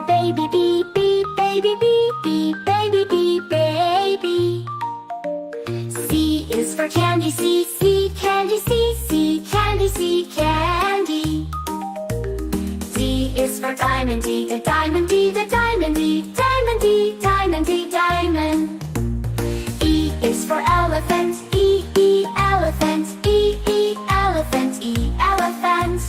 baby, beep, beep, baby, beep, beep, baby, beep, baby. C is for candy, C, C, candy, C, C, candy, C, candy. D is for diamond, D, the diamond, D, the diamond, D, diamond, D, diamond, D, diamond. E is for elephant, E, E, elephant, E, E, elephant, E, elephant.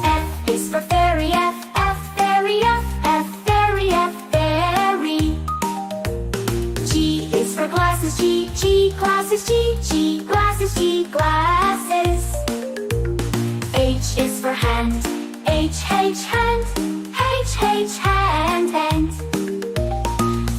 F is for fairy, F, F, fairy, F, F, fairy, F, fairy. G is for glasses, G, G, glasses, G, G, glasses, G, glasses. H is for hand, H, H, hand, H, H, hand, hand.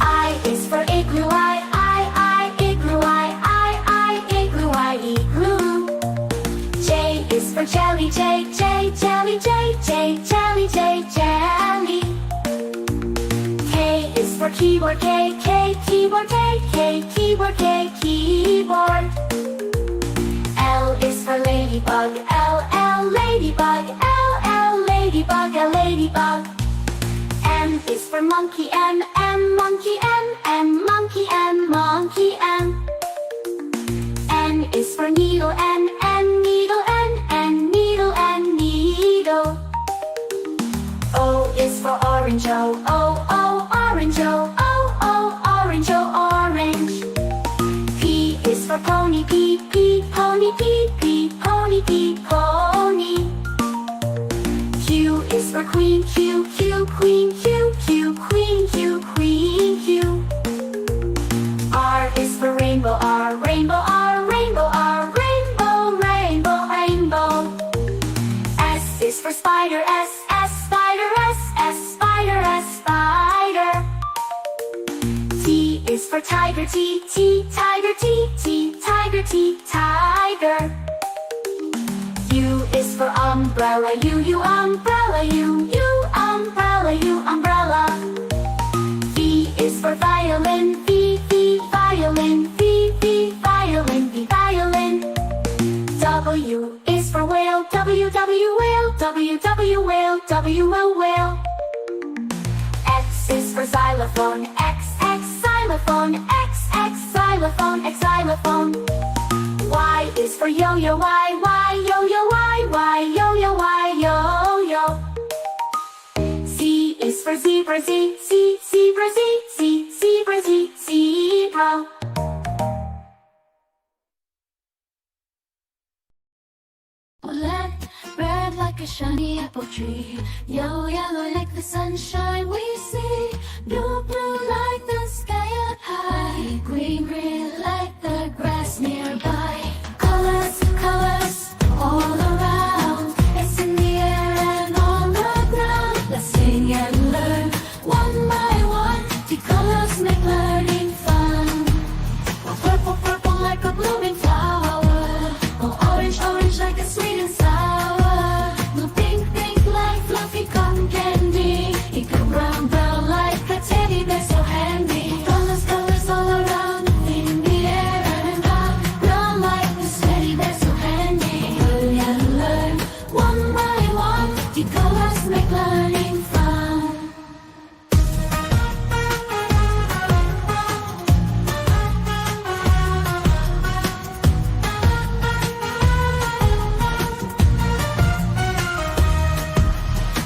I is for igloo, I, igloo, I, igloo, I, igloo. J is for jelly, J, J, jelly, J, J, jelly, J, jelly. K is for keyboard, K, K, keyboard, K, K, keyboard, K, keyboard. L is for ladybug, L, L, ladybug, L, L, ladybug, L, ladybug. M is for monkey, M, M, monkey, M, M, monkey, M, monkey, M. N is for needle, N, N, needle, N, N, needle, N, needle. O is for orange, O, O, O, orange, O, O, O, orange, O, orange. P is for pony, P, P, pony, P, P, pony, P, pony. Q is for queen, Q, Q, queen, Q, Q, queen, Q, queen, Q. R is for rainbow, R, rainbow, R, rainbow, R, rainbow, rainbow, rainbow. S is for spider, S, S, spider, S, S, spider, S, spider. T is for tiger, T, T, tiger, T, T, tiger, T, tiger. U is for umbrella, U, umbrella, U, umbrella, U, umbrella. V is for violin, V, V, violin, V, V, violin, V, violin. W is for whale, W, W, whale, W, W, whale, W, whale. X is for xylophone, X, X, xylophone, X, X, xylophone, X, xylophone. Y is for yo-yo, Y, Y, yo-yo, Y, Y, yo-yo, Y, yo-yo. Z is for zebra, Z, Z, zebra, Z, Z, zebra, Z, zebra. Black, red like a shiny apple tree. Yellow, yellow like the sunshine we see. Blue, blue like the sky up high. Green, green like the grass nearby. Colors, colors all around. It's in the air and on the ground. Let's sing and learn one by one. The colors make learning fun. Oh, purple, purple like a blooming flower. Oh, orange, orange like a sweet and sour. Blue, pink, pink like fluffy cotton candy. Pink and brown, brown like a teddy bear so handy. Colors, colors all around in the air and round. Brown like this teddy bear so handy. Learn and learn one by one. The colors make learning fun.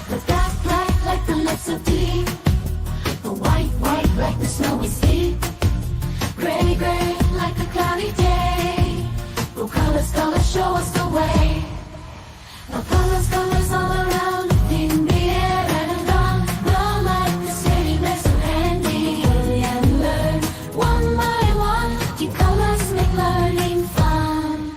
The black, black like the lips of tea. The white, white like the snowy sea. Gray, gray like a cloudy day. Blue colors, colors show us the way. The colors, colors all around in the air and around. Brown like the teddy bear so handy. Learn and learn one by one. The colors make learning fun.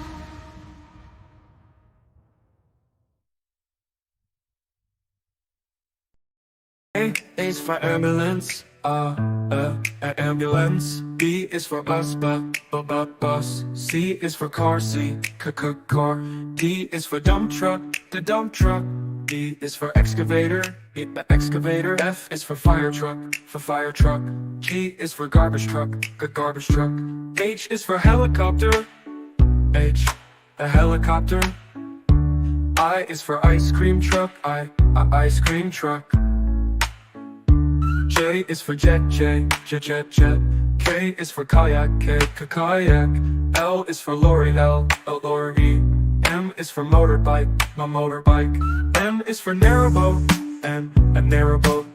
A is for ambulance, ambulance. B is for bus, bus. C is for car, car. D is for dump truck, the dump truck. E is for excavator, excavator. F is for fire truck, G is for garbage truck, garbage truck. H is for helicopter, H, a helicopter. I is for ice cream truck, ice cream truck. J is for jet, jet. K is for kayak, kayak. L is for lorry, lorry. M is for motorbike, motorbike. N is for narrowboat, N, a narrowboat.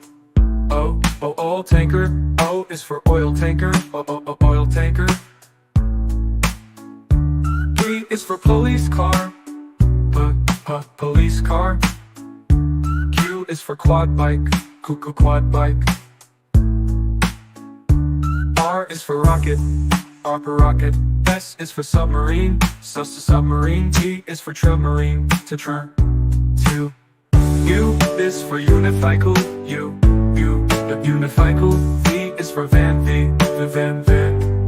O, oil tanker. O is for oil tanker, oil tanker. P is for police car, police car. Q is for quad bike, quad bike. R is for rocket, rocket. S is for submarine, submarine. T is for submarine, to. U is for unicycle, unicycle. V is for van, van.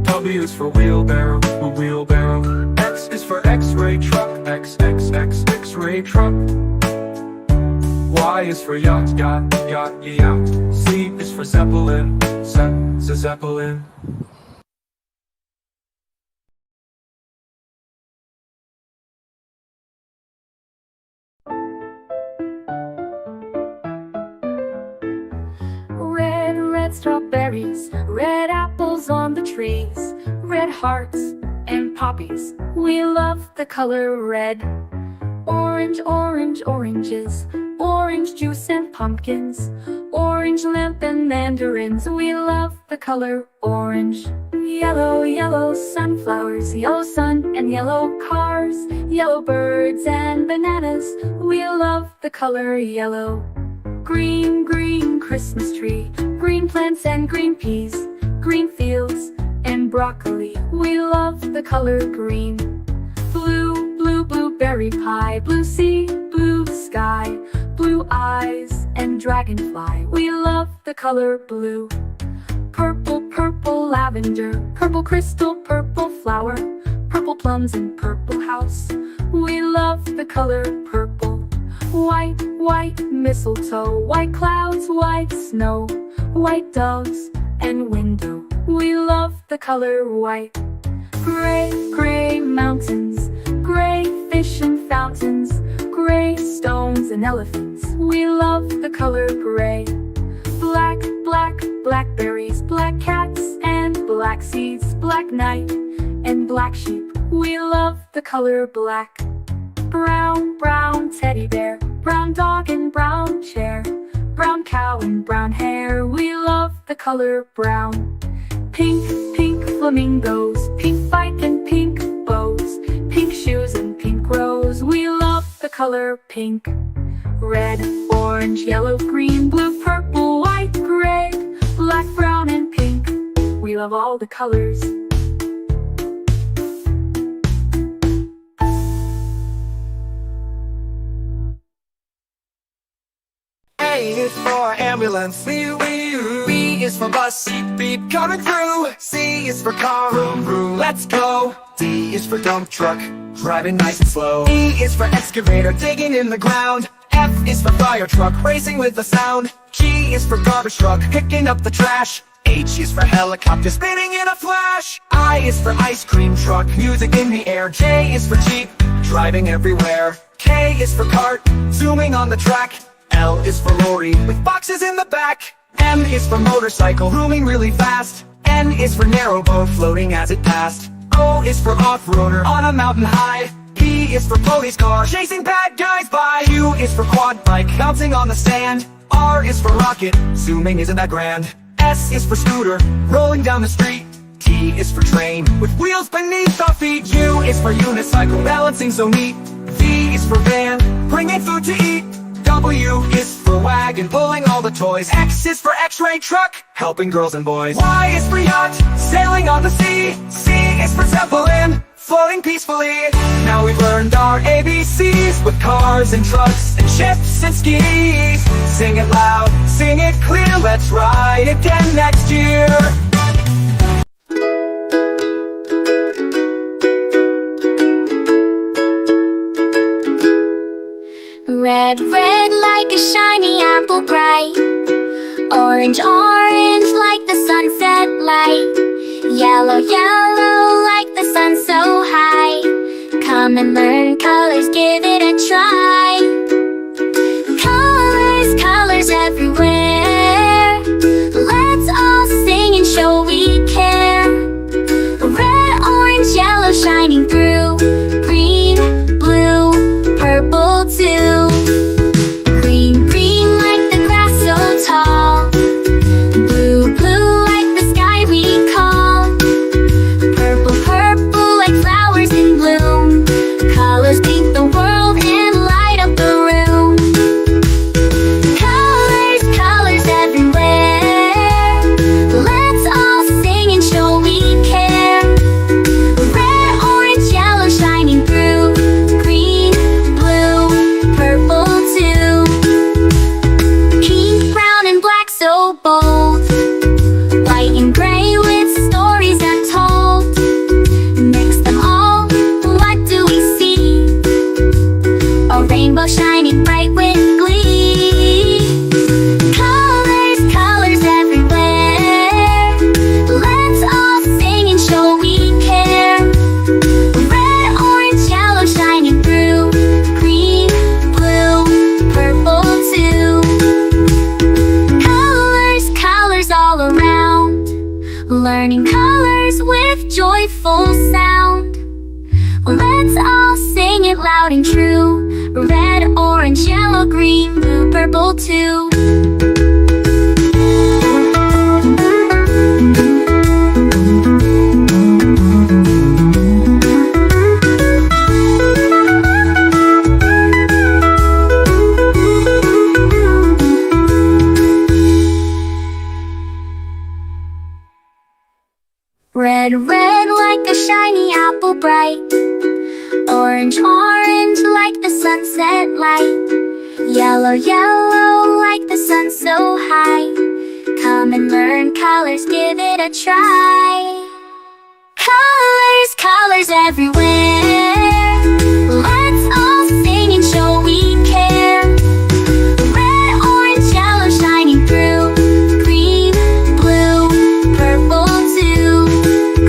W is for wheelbarrow, wheelbarrow. X is for X-ray truck, X-ray truck. Y is for yacht, yacht. Z is for zeppelin, zeppelin. Red strawberries, red apples on the trees, red hearts and poppies. We love the color red. Orange, oranges, orange juice and pumpkins, orange lamp and mandarins. We love the color orange. Yellow sunflowers, yellow sun and yellow cars, yellow birds and bananas. We love the color yellow. Green Christmas tree, green plants and green peas, green fields and broccoli. We love the color green. Blue blueberry pie, blue sea, blue sky, blue eyes and dragonfly. We love the color blue. Purple lavender, purple crystal, purple flower, purple plums and purple house. We love the color purple. White mistletoe, white clouds, white snow, white doves and window. We love the color white. Gray mountains, gray fish and fountains, gray stones and elephants. We love the color gray. Blackberries, black cats and black seeds, black night and black sheep. We love the color black. Brown teddy bear, brown dog and brown chair, brown cow and brown hair. We love the color brown. Pink flamingos, pink bike and pink bows, pink shoes and pink rose. We love the color pink. Red, orange, yellow, green, blue, purple, white, gray, black, brown and pink. We love all the colors. A is for ambulance, B is for bus, beep coming through. C is for car, vroom, let's go. D is for dump truck, driving nice and slow. E is for excavator, digging in the ground. F is for fire truck, racing with the sound. G is for garbage truck, picking up the trash. H is for helicopter, spinning in a flash. I is for ice cream truck, music in the air. J is for jeep, driving everywhere. K is for cart, zooming on the track. L is for lorry, with boxes in the back. M is for motorcycle, zooming really fast. N is for narrowboat, floating as it passed. O is for off-roader, on a mountain high. P is for police car, chasing bad guys by. Q is for quad bike, bouncing on the sand. R is for rocket, zooming isn't that grand. S is for scooter, rolling down the street. T is for train, with wheels beneath our feet. U is for unicycle, balancing so neat. V is for van, bringing food to eat. W is for wagon, pulling all the toys. X is for X-ray truck, helping girls and boys. Y is for yacht, sailing on the sea. C is for zeppelin, floating peacefully. Now we've learned our ABCs, with cars and trucks and ships and skis. Sing it loud, sing it clear, let's ride again next year. Red like a shiny apple bright. Orange like the sunset light. Yellow like the sun so high. Come and learn colors, give it a try. Colors everywhere. colors with joyful sound. Let's all sing it loud and true. Red, orange, yellow, green, blue, purple too. Red, red like a shiny apple bright. Orange, orange like the sunset light. Yellow, yellow like the sun so high. Come and learn colors, give it a try. Colors, colors everywhere. Let's all sing and show we care. Red, orange, yellow shining through. Green, blue, purple too.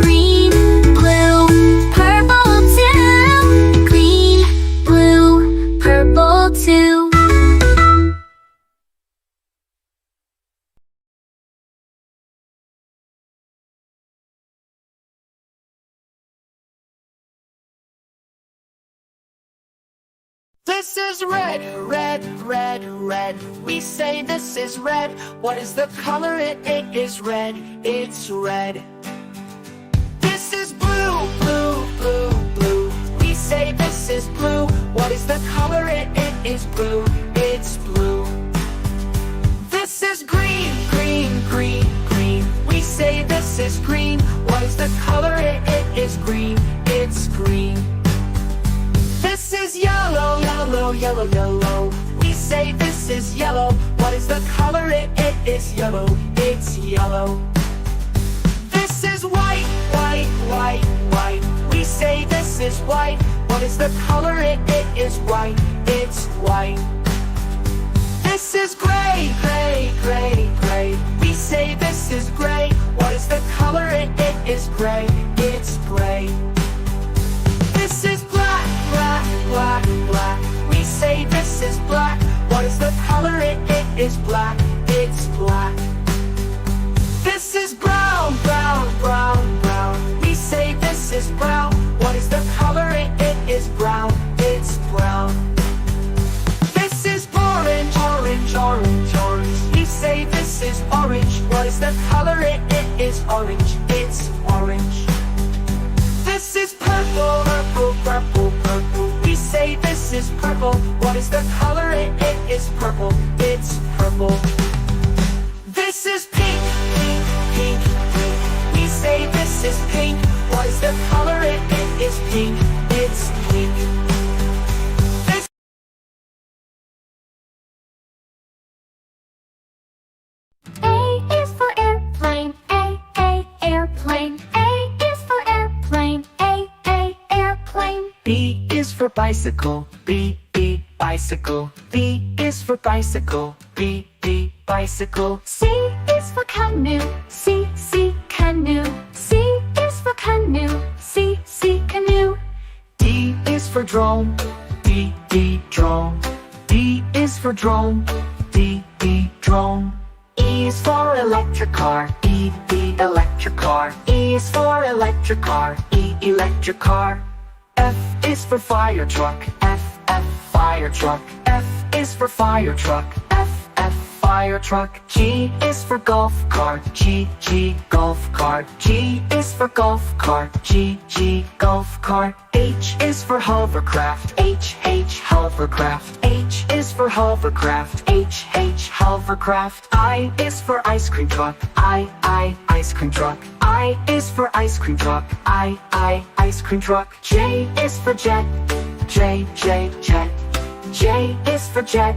Green, blue, purple too. Green, blue, purple too. This is red, red, red, red. We say this is red. What is the color? It is red. It's red. This is blue, blue, blue, blue. We say this is blue. What is the color? It is blue. It's blue. This is green, green, green, green. We say this is green. What is the color? It is green. It's green. This is yellow, yellow, yellow, yellow. We say this is yellow. What is the color? It is yellow. It's yellow. This is white, white, white, white. We say this is white. What is the color? It is white. It's white. This is gray, gray, gray, gray. We say this is gray. What is the color? It is gray. It's gray. This is black, black, black, black. We say this is black. What is the color? It is black. It's black. This is brown, brown, brown, brown. We say this is brown. What is the color? It is brown. It's brown. This is orange, orange, orange, orange. We say this is orange. What is the color? It is orange. It's orange. This is purple, purple, purple, purple. We say this is purple. What is the color? It is purple. It's purple. This is pink, pink, pink, pink. We say this is pink. What is the color? It is pink. It's pink. This A is for airplane. A, airplane. A is for airplane. A, airplane. B is for bicycle. B, bicycle. B is for bicycle. B, bicycle. C is for canoe. C, canoe. C is for canoe. C, canoe. D is for drone. D, drone. D is for drone. D, drone. E is for electric car. E, electric car. E is for electric car. E, electric car. F is for fire truck. F, fire truck. F is for fire truck. F, fire truck. G is for golf cart. G, golf cart. G is for golf cart. G, golf cart. H is for hovercraft. H, hovercraft. H is for hovercraft. H, hovercraft. I is for ice cream truck. I, ice cream truck. I is for ice cream truck. I, ice cream truck. J is for jet. J, jet. J is for jet.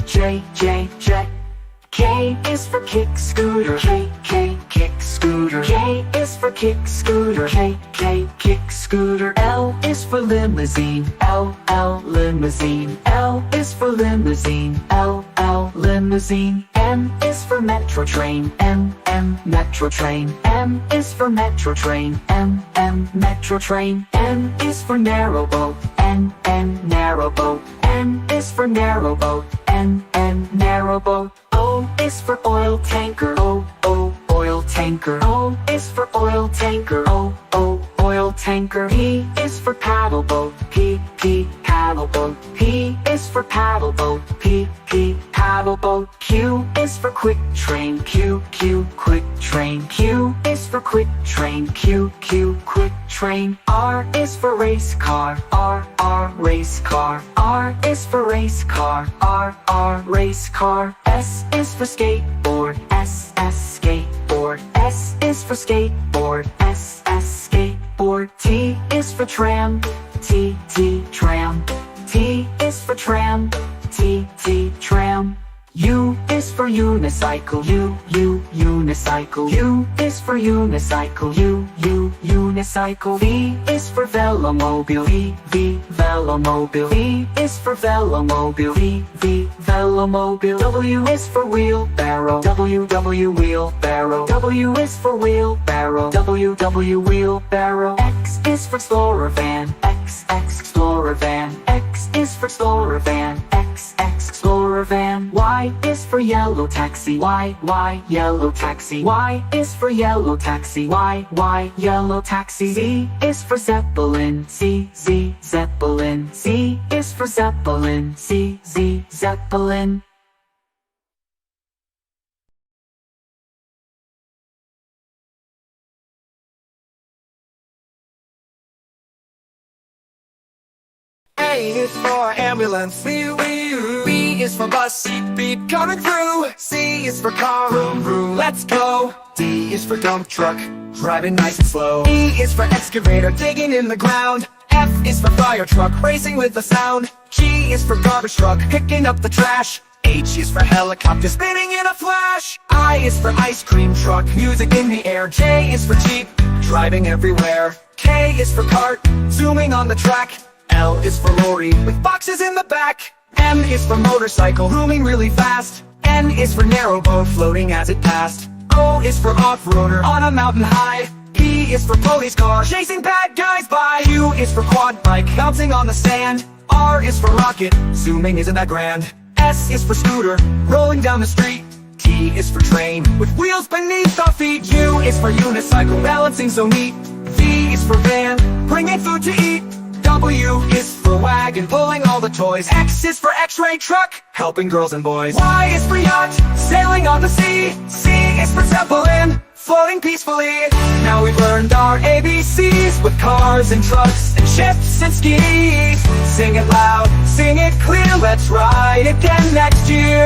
J, jet. K is for kick scooter. K, kick scooter. K is for kick scooter. K, kick scooter. L is for limousine. L, limousine. L is for limousine. L, limousine. M is for metro train. M, metro train. M is for metro train. M, metro train. N is for narrow boat. N, narrow boat. N is for narrow boat. N, narrow boat. O is for oil tanker. O, oil tanker. O is for oil tanker. O, oil tanker. P is for paddle boat. P, paddle boat. P is for paddle boat. P, paddle boat. Q is for quick train. Q, quick train. Q is for quick train. Q, quick train. R is for race car. R, race car. R is for race car. R, race car. S is for skateboard. S, skateboard. S is for skateboard. S, skateboard. T is for tram. T, tram. T is for tram. T, tram. U is for unicycle. U, unicycle. U is for unicycle. U, unicycle. V is for velomobile. V, velomobile. V is for velomobile. V, velomobile. W is for wheelbarrow. W, wheelbarrow. W is for wheelbarrow. W, wheelbarrow. X is for explorer van. X, explorer van. X is for explorer van. X, explorer van. Y is for yellow taxi. Y, yellow taxi. Y is for yellow taxi. Y, yellow taxi. Z is for zeppelin. Z, zeppelin. Z is for zeppelin. Z, zeppelin. A is for ambulance. B is for bus. Beep, beep, coming through. C is for car. Vroom, vroom, let's go. D is for dump truck, driving nice and slow. E is for excavator, digging in the ground. F is for fire truck, racing with the sound. G is for garbage truck, picking up the trash. H is for helicopter, spinning in a flash. I is for ice cream truck, music in the air. J is for jeep, driving everywhere. K is for cart, zooming on the track. L is for lorry, with boxes in the back. M is for motorcycle, zooming really fast. N is for narrow boat, floating as it passed. O is for off-roader, on a mountain high. P is for police car, chasing bad guys by. Q is for quad bike, bouncing on the sand. R is for rocket, zooming isn't that grand. S is for scooter, rolling down the street. T is for train, with wheels beneath our feet. U is for unicycle, balancing so neat. V is for van, bringing food to eat. W is for wagon, pulling all the toys. X is for x-ray truck, helping girls and boys. Y is for yacht, sailing on the sea. C is for zeppelin, floating peacefully. Now we've learned our ABCs with cars and trucks and ships and skis. Sing it loud, sing it clear, let's ride again next year.